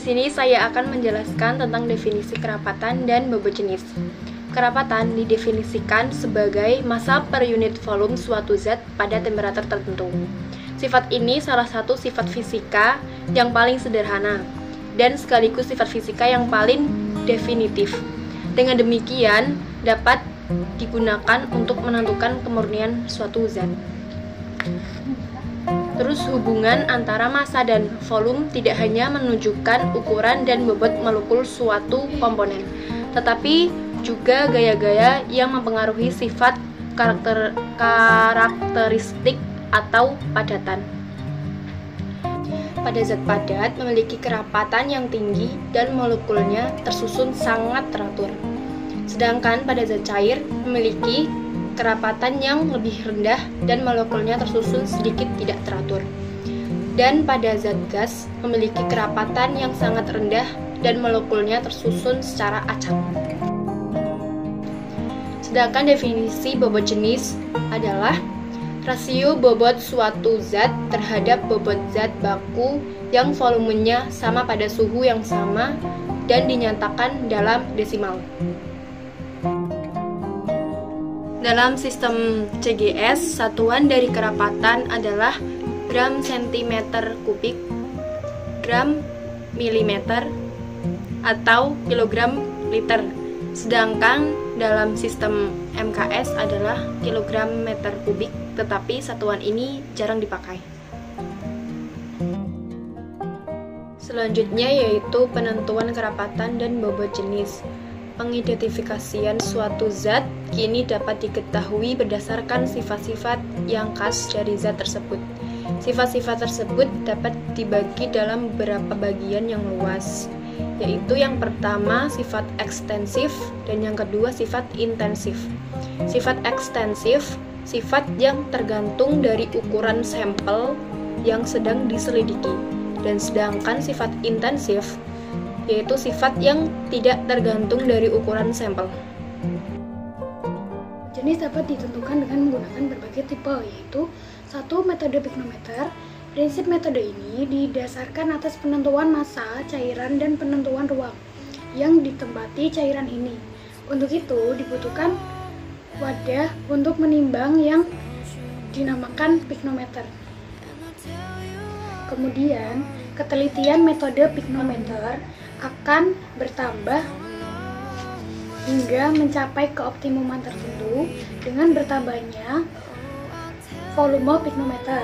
sini saya akan menjelaskan tentang definisi kerapatan dan bobot jenis. Kerapatan didefinisikan sebagai massa per unit volume suatu zat pada temperatur tertentu. Sifat ini salah satu sifat fisika yang paling sederhana dan sekaligus sifat fisika yang paling definitif. Dengan demikian, dapat digunakan untuk menentukan kemurnian suatu zat. Terus hubungan antara massa dan volume tidak hanya menunjukkan ukuran dan bobot molekul suatu komponen, tetapi juga gaya-gaya yang mempengaruhi sifat karakteristik atau padatan. Pada zat padat memiliki kerapatan yang tinggi dan molekulnya tersusun sangat teratur. Sedangkan pada zat cair memiliki kerapatan yang lebih rendah dan molekulnya tersusun sedikit tidak teratur. Dan pada zat gas memiliki kerapatan yang sangat rendah dan molekulnya tersusun secara acak. Sedangkan definisi bobot jenis adalah rasio bobot suatu zat terhadap bobot zat baku yang volumenya sama pada suhu yang sama dan dinyatakan dalam desimal. Dalam sistem CGS, satuan dari kerapatan adalah gram centimeter kubik, gram milimeter, atau kilogram liter. Sedangkan dalam sistem MKS adalah kilogram meter kubik, tetapi satuan ini jarang dipakai. Selanjutnya yaitu penentuan kerapatan dan bobot jenis. Pengidentifikasian suatu zat kini dapat diketahui berdasarkan sifat-sifat yang khas dari zat tersebut. Sifat-sifat tersebut dapat dibagi dalam beberapa bagian yang luas, yaitu yang pertama sifat ekstensif dan yang kedua sifat intensif. Sifat ekstensif, sifat yang tergantung dari ukuran sampel yang sedang diselidiki, dan sedangkan sifat intensif yaitu sifat yang tidak tergantung dari ukuran sampel. Jenis dapat ditentukan dengan menggunakan berbagai tipe, yaitu 1. Metode piknometer. Prinsip metode ini didasarkan atas penentuan massa cairan dan penentuan ruang yang ditempati cairan ini. Untuk itu dibutuhkan wadah untuk menimbang yang dinamakan piknometer. Kemudian, ketelitian metode piknometer akan bertambah hingga mencapai keoptimuman tertentu dengan bertambahnya volume piknometer.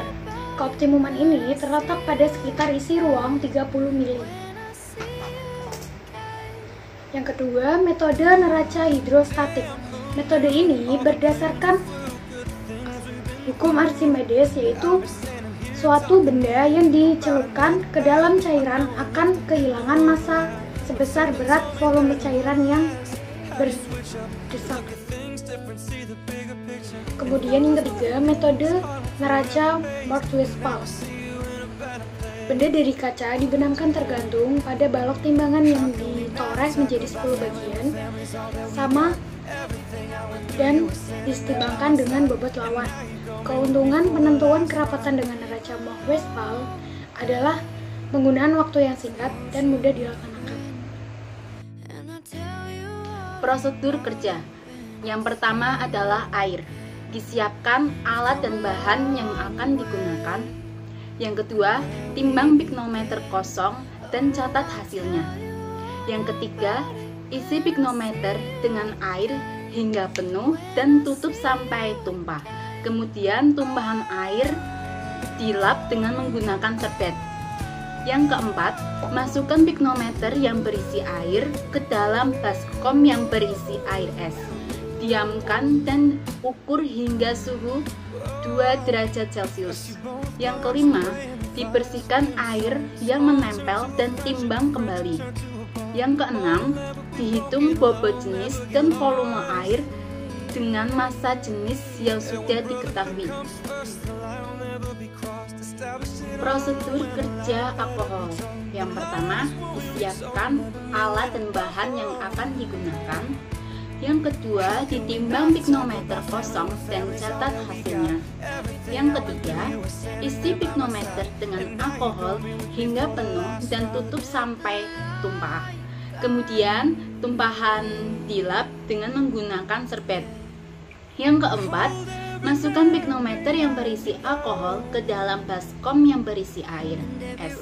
Keoptimuman ini terletak pada sekitar isi ruang 30 mili. Yang kedua, metode neraca hidrostatik. Metode ini berdasarkan hukum Archimedes, yaitu suatu benda yang dicelupkan ke dalam cairan akan kehilangan massa sebesar berat volume cairan yang berdesak. Kemudian yang ketiga, metode neraca Morse-Weisspals. Benda dari kaca dibenamkan tergantung pada balok timbangan yang ditores menjadi 10 bagian sama dan ditimbangkan dengan bobot lawan. Keuntungan penentuan kerapatan dengan neraca Morse-Weisspals adalah penggunaan waktu yang singkat dan mudah dilaksanakan. Prosedur kerja. Yang pertama adalah air. Disiapkan alat dan bahan yang akan digunakan. Yang kedua, timbang piknometer kosong dan catat hasilnya. Yang ketiga, isi piknometer dengan air hingga penuh dan tutup sampai tumpah. Kemudian tumpahan air dilap dengan menggunakan serbet. Yang keempat, masukkan piknometer yang berisi air ke dalam baskom yang berisi air es. Diamkan dan ukur hingga suhu 2 derajat Celcius. Yang kelima, dibersihkan air yang menempel dan timbang kembali. Yang keenam, dihitung bobot jenis dan volume air dengan massa jenis yang sudah diketahui. Prosedur kerja alkohol. Yang pertama, disiapkan alat dan bahan yang akan digunakan. Yang kedua, ditimbang piknometer kosong dan catat hasilnya. Yang ketiga, isi pignometer dengan alkohol hingga penuh dan tutup sampai tumpah. Kemudian, tumpahan dilap dengan menggunakan serbet. Yang keempat, masukkan pignometer yang berisi alkohol ke dalam baskom yang berisi air es.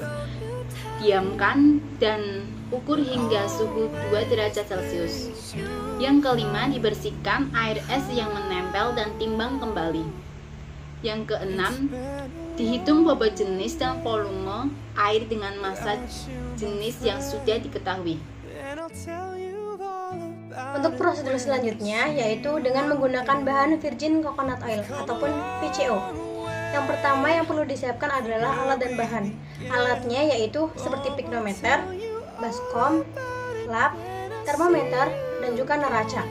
Diamkan dan ukur hingga suhu 2 derajat Celcius. Yang kelima, dibersihkan air es yang menempel dan timbang kembali. Yang keenam, dihitung bobot jenis dan volume air dengan massa jenis yang sudah diketahui. Untuk prosedur selanjutnya yaitu dengan menggunakan bahan virgin coconut oil ataupun VCO. Yang pertama yang perlu disiapkan adalah alat dan bahan. Alatnya yaitu seperti pignometer, baskom, lap, termometer, dan juga neraca.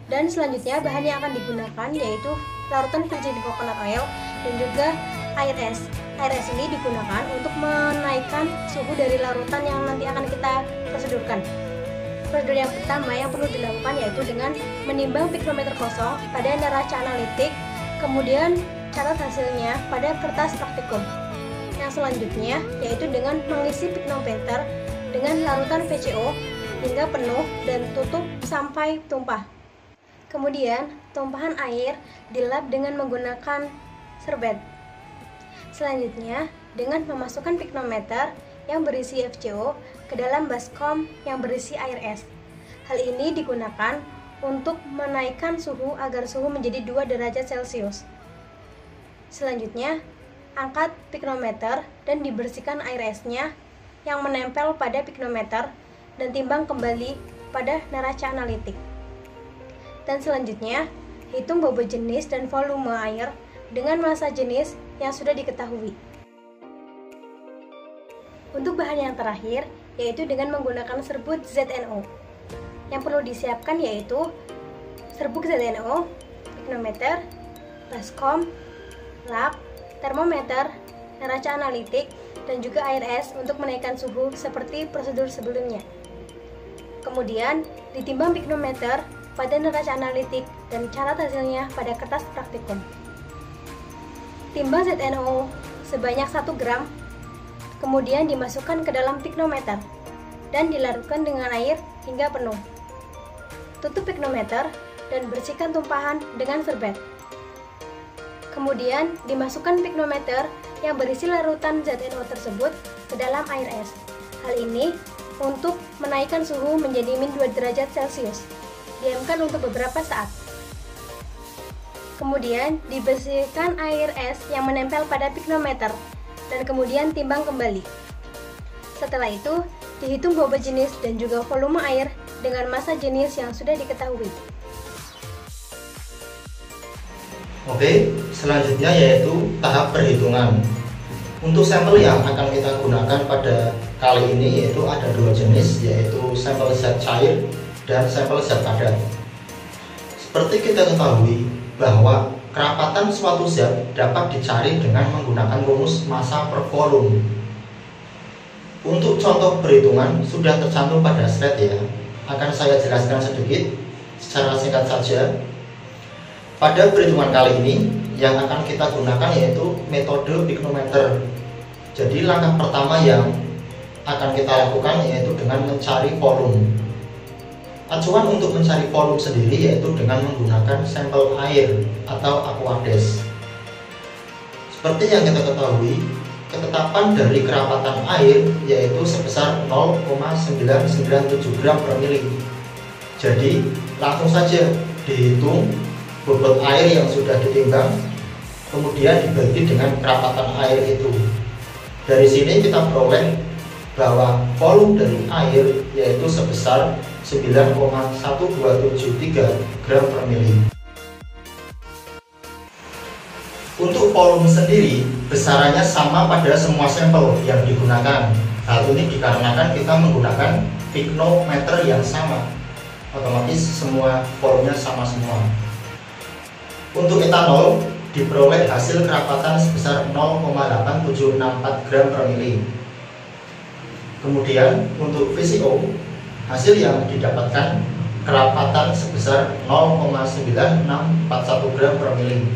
Dan selanjutnya bahan yang akan digunakan yaitu larutan virgin coconut oil dan juga air es. Air es ini digunakan untuk menaikkan suhu dari larutan yang nanti akan kita prosedurkan. Prosedur yang pertama yang perlu dilakukan yaitu dengan menimbang pignometer kosong pada neraca analitik, kemudian catat hasilnya pada kertas praktikum. Yang selanjutnya yaitu dengan mengisi pignometer dengan larutan VCO hingga penuh dan tutup sampai tumpah. Kemudian tumpahan air dilap dengan menggunakan serbet. Selanjutnya dengan memasukkan pignometer yang berisi VCO ke dalam baskom yang berisi air es. Hal ini digunakan untuk menaikkan suhu agar suhu menjadi 2 derajat Celcius. Selanjutnya, angkat pignometer dan dibersihkan air esnya yang menempel pada pignometer dan timbang kembali pada neraca analitik. Dan selanjutnya, hitung bobot jenis dan volume air dengan massa jenis yang sudah diketahui. Untuk bahan yang terakhir, yaitu dengan menggunakan serbuk ZNO. Yang perlu disiapkan yaitu serbuk ZNO, pignometer, baskom, lap, termometer, neraca analitik, dan juga air es untuk menaikkan suhu seperti prosedur sebelumnya. Kemudian, ditimbang pignometer pada neraca analitik dan catat hasilnya pada kertas praktikum. Timbang ZNO sebanyak 1 gram, kemudian dimasukkan ke dalam pignometer dan dilarutkan dengan air hingga penuh. Tutup pignometer dan bersihkan tumpahan dengan serbet. Kemudian dimasukkan pignometer yang berisi larutan ZNO tersebut ke dalam air es. Hal ini untuk menaikkan suhu menjadi -2 derajat Celcius. Diamkan untuk beberapa saat. Kemudian dibersihkan air es yang menempel pada pignometer dan kemudian timbang kembali. Setelah itu, dihitung bobot jenis dan juga volume air dengan massa jenis yang sudah diketahui. Oke, selanjutnya yaitu tahap perhitungan. Untuk sampel yang akan kita gunakan pada kali ini yaitu ada 2 jenis, yaitu sampel zat cair dan sampel zat padat. Seperti kita ketahui bahwa kerapatan suatu zat dapat dicari dengan menggunakan rumus massa per volume. Untuk contoh perhitungan sudah tercantum pada slide ya. Akan saya jelaskan sedikit secara singkat saja. Pada perhitungan kali ini yang akan kita gunakan yaitu metode pignometer. Jadi langkah pertama yang akan kita lakukan yaitu dengan mencari volume. Acuan untuk mencari volume sendiri yaitu dengan menggunakan sampel air atau aquades. Seperti yang kita ketahui, ketetapan dari kerapatan air yaitu sebesar 0,997 gram per mili. Jadi langsung saja dihitung bobot air yang sudah ditimbang, kemudian dibagi dengan kerapatan air itu. Dari sini kita peroleh bahwa volume dari air yaitu sebesar 9,1273 gram per mili. Untuk volume sendiri besarannya sama pada semua sampel yang digunakan. Hal ini dikarenakan kita menggunakan pignometer yang sama, otomatis semua volumenya sama semua. Untuk etanol diperoleh hasil kerapatan sebesar 0,8764 gram per mili. Kemudian untuk VCO, hasil yang didapatkan kerapatan sebesar 0,9641 gram per mili.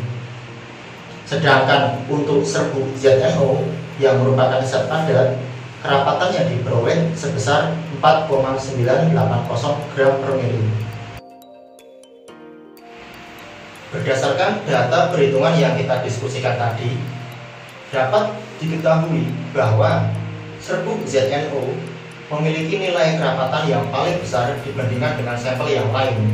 Sedangkan untuk serbuk ZNO yang merupakan zat padat, kerapatan yang diperoleh sebesar 4,980 gram per mili. Berdasarkan data perhitungan yang kita diskusikan tadi, dapat diketahui bahwa serbuk ZNO memiliki nilai kerapatan yang paling besar dibandingkan dengan sampel yang lain.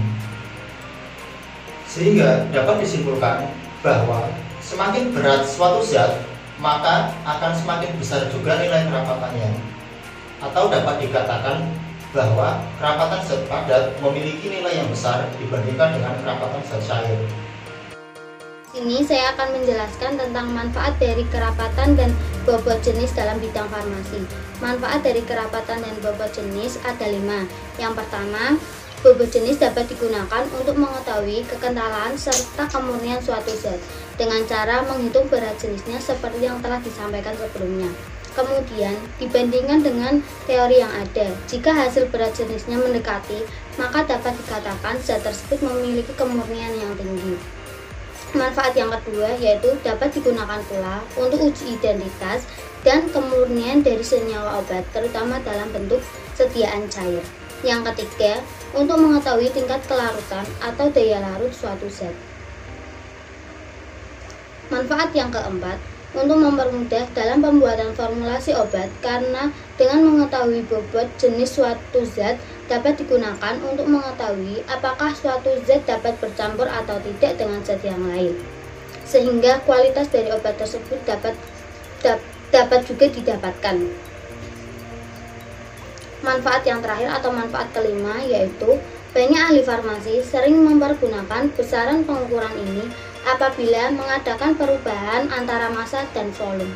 Sehingga dapat disimpulkan bahwa semakin berat suatu zat, maka akan semakin besar juga nilai kerapatannya. Atau dapat dikatakan bahwa kerapatan zat padat memiliki nilai yang besar dibandingkan dengan kerapatan zat cair. Sini saya akan menjelaskan tentang manfaat dari kerapatan dan bobot jenis dalam bidang farmasi. Manfaat dari kerapatan dan bobot jenis ada 5. Yang pertama, bobot jenis dapat digunakan untuk mengetahui kekentalan serta kemurnian suatu zat dengan cara menghitung berat jenisnya seperti yang telah disampaikan sebelumnya. Kemudian, dibandingkan dengan teori yang ada, jika hasil berat jenisnya mendekati, maka dapat dikatakan zat tersebut memiliki kemurnian yang tinggi. Manfaat yang kedua yaitu dapat digunakan pula untuk uji identitas dan kemurnian dari senyawa obat, terutama dalam bentuk sediaan cair. Yang ketiga, untuk mengetahui tingkat kelarutan atau daya larut suatu zat. Manfaat yang keempat, untuk mempermudah dalam pembuatan formulasi obat, karena dengan mengetahui bobot jenis suatu zat dapat digunakan untuk mengetahui apakah suatu zat dapat bercampur atau tidak dengan zat yang lain, sehingga kualitas dari obat tersebut dapat juga didapatkan. Manfaat yang terakhir atau manfaat kelima yaitu banyak ahli farmasi sering mempergunakan besaran pengukuran ini apabila mengadakan perubahan antara massa dan volume.